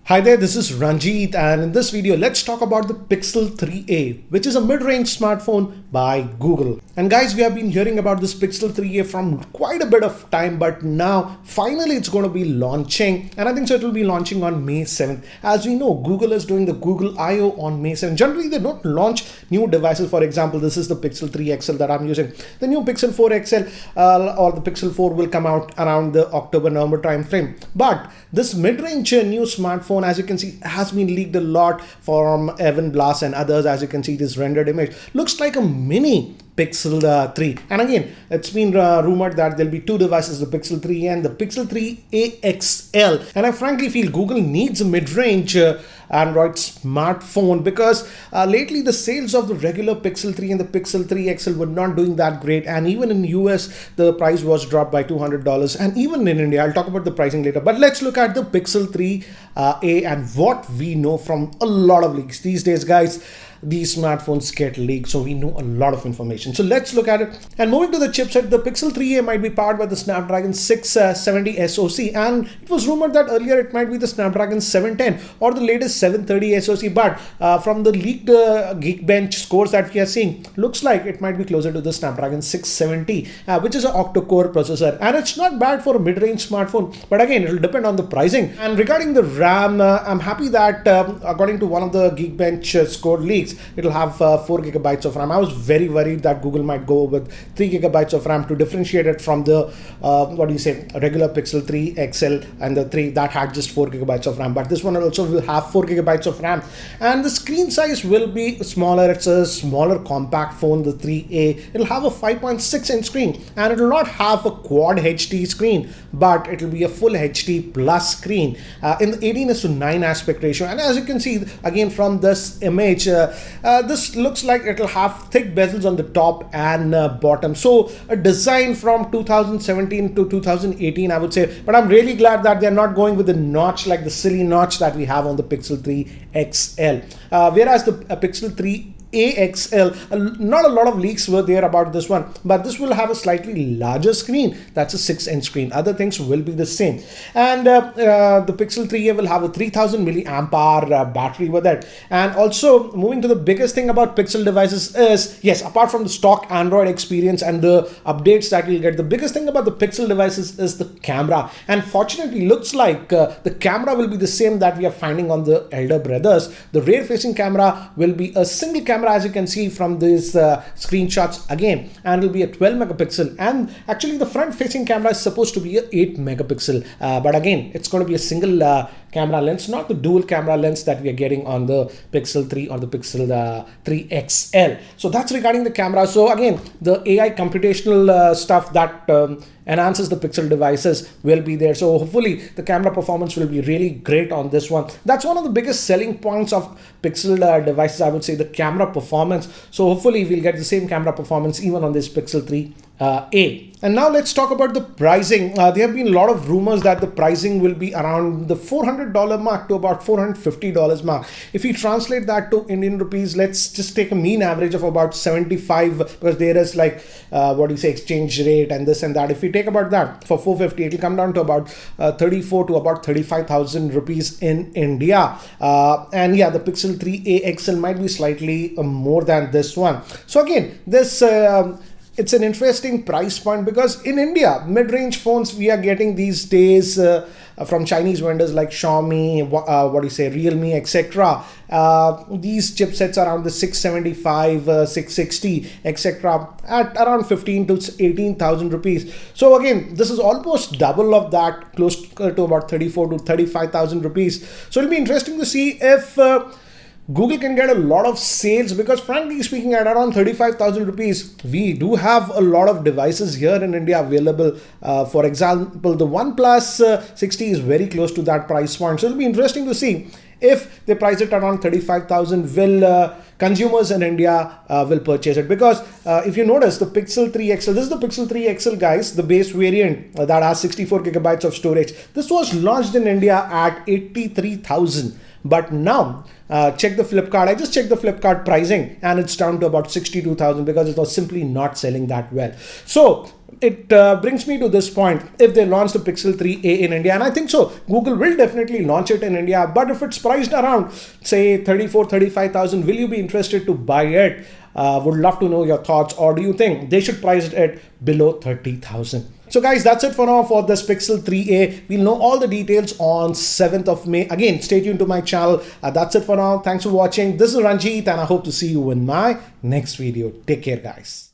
Hi there, this is Ranjit, and in this video let's talk about the Pixel 3a, which is a mid-range smartphone by Google. And guys, we have been hearing about this Pixel 3a from quite a bit of time, but now finally it's going to be launching, and I think so it will be launching on May 7th. As we know, Google is doing the Google I/O on May 7th. Generally they don't launch new devices. For example, this is the Pixel 3 XL that I'm using. The new Pixel 4 XL or the Pixel 4 will come out around the October-November time frame. But this mid-range new smartphone, as you can see, has been leaked a lot from Evan Blass and others. As you can see, this rendered image looks like a mini Pixel 3. And again, it's been rumored that there'll be two devices, the Pixel 3 and the Pixel 3a XL. And I frankly feel Google needs a mid-range Android smartphone because lately the sales of the regular Pixel 3 and the Pixel 3 XL were not doing that great. And even in US, the price was dropped by $200. And even in India, I'll talk about the pricing later. But let's look at the Pixel 3a and what we know from a lot of leaks. These days, guys, these smartphones get leaked, so we know a lot of information. So let's look at it. And moving to the chipset, the Pixel 3a might be powered by the Snapdragon 670 SoC, and it was rumored that earlier it might be the Snapdragon 710 or the latest 730 SoC, but from the leaked Geekbench scores that we are seeing, looks like it might be closer to the Snapdragon 670, which is an octa-core processor, and it's not bad for a mid-range smartphone, but again, it will depend on the pricing. And regarding the RAM, I'm happy that according to one of the Geekbench score leaks, it'll have 4 gigabytes of RAM. I was very worried that Google might go with 3 gigabytes of RAM to differentiate it from the regular Pixel 3 XL and the 3 that had just 4 gigabytes of RAM. But this one also will have 4 gigabytes of RAM, and the screen size will be smaller. It's a smaller compact phone, the 3a. It'll have a 5.6 inch screen, and it will not have a quad HD screen, but it will be a full HD plus screen in the 18:9 aspect ratio. And as you can see again from this image, this looks like it'll have thick bezels on the top and bottom. So a design from 2017 to 2018, I would say. But I'm really glad that they're not going with the notch, like the silly notch that we have on the Pixel 3 XL. Whereas the Pixel 3 AXL, not a lot of leaks were there about this one, but this will have a slightly larger screen. That's a 6-inch screen. Other things will be the same. And the Pixel 3a will have a 3000 milliamp hour battery with it. And also, moving to the biggest thing about Pixel devices is, yes, apart from the stock Android experience and the updates that you'll get, the biggest thing about the Pixel devices is the camera. And fortunately, looks like the camera will be the same that we are finding on the elder brothers. The rear-facing camera will be a single camera, as you can see from these screenshots again, and it will be a 12 megapixel, and actually the front facing camera is supposed to be a 8 megapixel, but again it's going to be a single camera lens, not the dual camera lens that we are getting on the Pixel 3 or the Pixel 3 XL. So that's regarding the camera. So again, the AI computational stuff that enhances the Pixel devices will be there. So hopefully the camera performance will be really great on this one. That's one of the biggest selling points of Pixel devices, I would say, the camera performance. So hopefully we'll get the same camera performance even on this Pixel 3a. And now let's talk about the pricing. There have been a lot of rumors that the pricing will be around the $400 mark to about $450 mark. If we translate that to Indian rupees, let's just take a mean average of about 75, because there is like exchange rate and this and that. If we take about that for 450, it will come down to about 34 to about 35,000 rupees in India. And yeah, the Pixel 3a XL might be slightly more than this one. So again, this it's an interesting price point, because in India, mid-range phones we are getting these days from Chinese vendors like Xiaomi, Realme, etc. These chipsets around the 675, 660, etc. at around 15 to 18,000 rupees. So again, this is almost double of that, close to about 34 to 35,000 rupees. So it'll be interesting to see if Google can get a lot of sales, because frankly speaking, at around 35,000 rupees, we do have a lot of devices here in India available. For example, the OnePlus 60 is very close to that price point. So it'll be interesting to see if they price it around 35,000, will consumers in India will purchase it. Because if you notice, the Pixel 3 XL, this is the Pixel 3 XL, guys, the base variant that has 64 gigabytes of storage. This was launched in India at 83,000. But now, check the Flipkart. I just checked the Flipkart pricing, and it's down to about 62,000, because it was simply not selling that well. So it brings me to this point. If they launch the Pixel 3a in India, and I think so, Google will definitely launch it in India, but if it's priced around say 34,000-35,000, will you be interested to buy it? Would love to know your thoughts. Or do you think they should price it below 30,000? So guys, that's it for now for this Pixel 3a. We'll know all the details on 7th of May. Again, stay tuned to my channel. That's it for now. Thanks for watching. This is Ranjit, and I hope to see you in my next video. Take care, guys.